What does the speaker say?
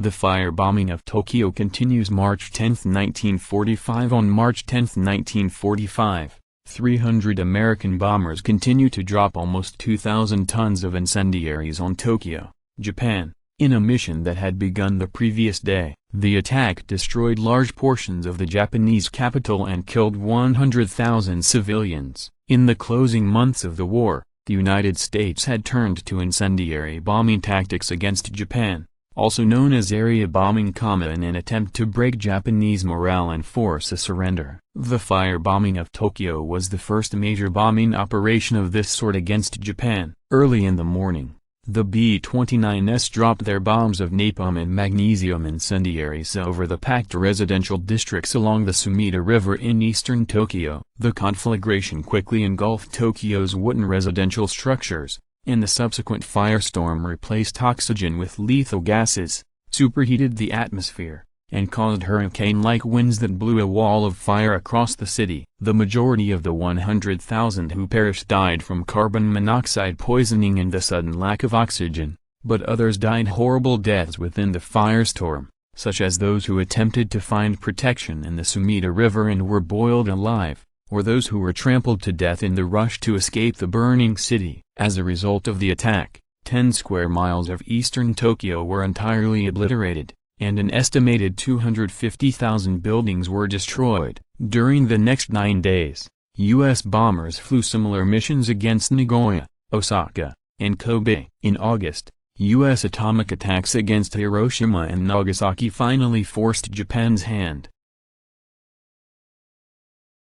The firebombing of Tokyo continues March 10, 1945. On March 10, 1945, 300 American bombers continue to drop almost 2,000 tons of incendiaries on Tokyo, Japan, in a mission that had begun the previous day. The attack destroyed large portions of the Japanese capital and killed 100,000 civilians. In the closing months of the war, the United States had turned to incendiary bombing tactics against Japan, also known as area bombing, in an attempt to break Japanese morale and force a surrender. The firebombing of Tokyo was the first major bombing operation of this sort against Japan. Early in the morning, the B-29s dropped their bombs of napalm and magnesium incendiaries over the packed residential districts along the Sumida River in eastern Tokyo. The conflagration quickly engulfed Tokyo's wooden residential structures, and the subsequent firestorm replaced oxygen with lethal gases, superheated the atmosphere, and caused hurricane-like winds that blew a wall of fire across the city. The majority of the 100,000 who perished died from carbon monoxide poisoning and the sudden lack of oxygen, but others died horrible deaths within the firestorm, such as those who attempted to find protection in the Sumida River and were boiled alive, or those who were trampled to death in the rush to escape the burning city. As a result of the attack, 10 square miles of eastern Tokyo were entirely obliterated, and an estimated 250,000 buildings were destroyed. During the next 9 days, U.S. bombers flew similar missions against Nagoya, Osaka, and Kobe. In August, U.S. atomic attacks against Hiroshima and Nagasaki finally forced Japan's hand.